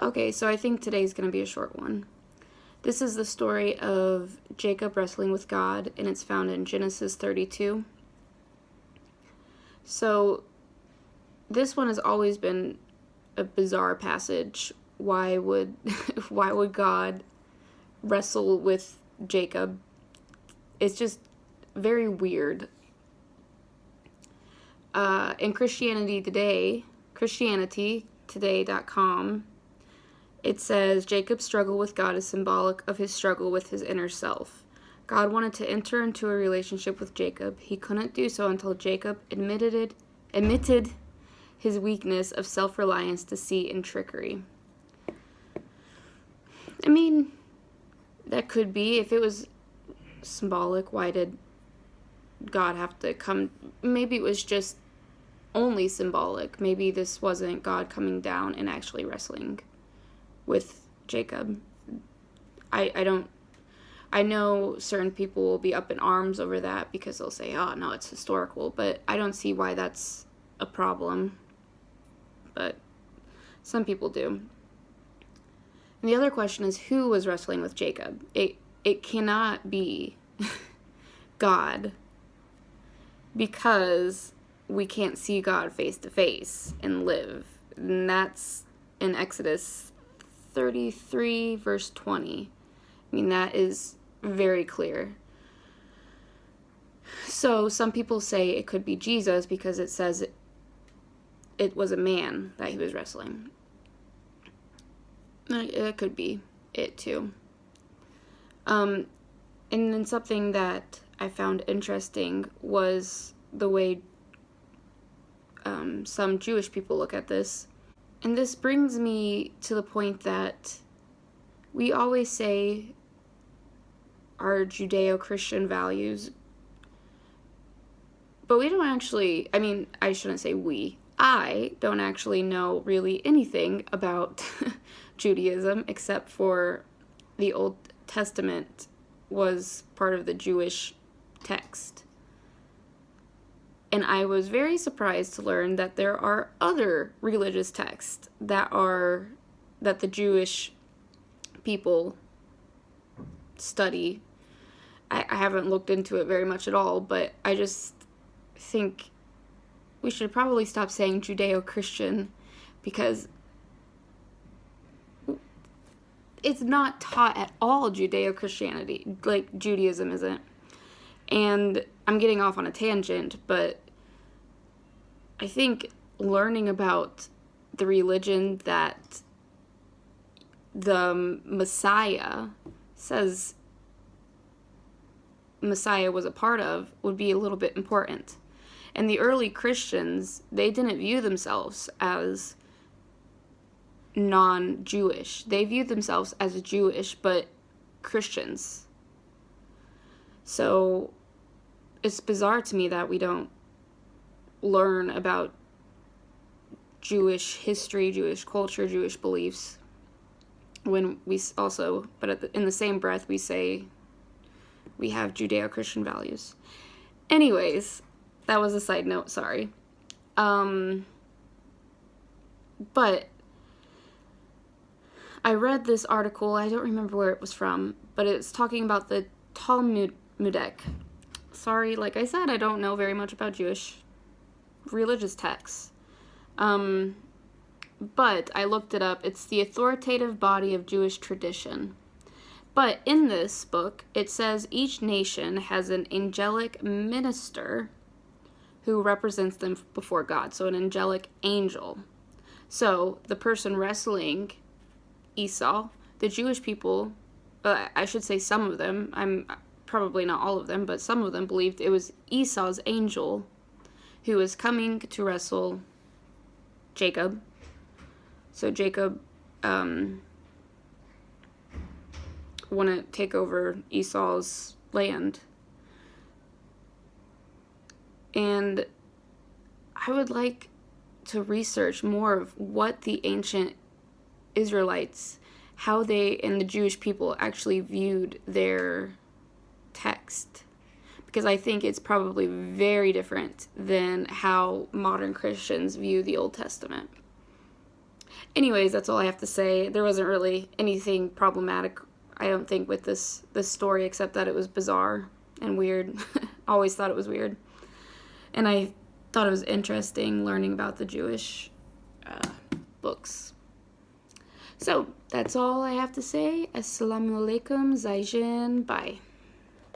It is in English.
Okay, so I think today's going to be a short one. This is the story of Jacob wrestling with God, and it's found in Genesis 32. So this one has always been a bizarre passage. Why would God wrestle with Jacob? It's just very weird. In ChristianityToday.com, it says Jacob's struggle with God is symbolic of his struggle with his inner self. God wanted to enter into a relationship with Jacob. He couldn't do so until Jacob admitted his weakness of self-reliance, deceit, and trickery. I mean, that could be. If it was symbolic, why did God have to come? Maybe it was just only symbolic. Maybe this wasn't God coming down and actually wrestling with Jacob. I know certain people will be up in arms over that because they'll say, oh, no, it's historical, but I don't see why that's a problem. But some people do. And the other question is, who was wrestling with Jacob? It cannot be God, because we can't see God face to face and live. And that's in Exodus 33, verse 20. I mean, that is very clear. So some people say it could be Jesus because it says it was a man that he was wrestling. It could be it too. And then something that I found interesting was the way some Jewish people look at this. And this brings me to the point that we always say our Judeo-Christian values, but we don't actually, I shouldn't say we. I don't actually know really anything about Judaism except for the Old Testament was part of the Jewish text. And I was very surprised to learn that there are other religious texts that the Jewish people study. I haven't looked into it very much at all, but I just think we should probably stop saying Judeo-Christian, because it's not taught at all Judeo-Christianity, like Judaism isn't. And I'm getting off on a tangent, but I think learning about the religion that the Messiah says Messiah was a part of would be a little bit important. And the early Christians, they didn't view themselves as non-Jewish. They viewed themselves as Jewish, but Christians. So it's bizarre to me that we don't learn about Jewish history, Jewish culture, Jewish beliefs, when we also, but in the same breath, we say we have Judeo-Christian values. Anyways, that was a side note, sorry. But I read this article, I don't remember where it was from, but it's talking about the Talmudic. Sorry, like I said, I don't know very much about Jewish religious texts. But I looked it up. It's the authoritative body of Jewish tradition. But in this book, it says each nation has an angelic minister who represents them before God. So an angelic angel. So the person wrestling Esau, the Jewish people, I should say some of them, I'm probably not all of them, but some of them believed it was Esau's angel who was coming to wrestle Jacob. So Jacob want to take over Esau's land. And I would like to research more of what the ancient Israelites, how they and the Jewish people actually viewed their text. Because I think it's probably very different than how modern Christians view the Old Testament. Anyways, that's all I have to say. There wasn't really anything problematic, I don't think, with this story, except that it was bizarre and weird. Always thought it was weird. And I thought it was interesting learning about the Jewish books. So, that's all I have to say. Assalamu alaikum, Zaijin, bye.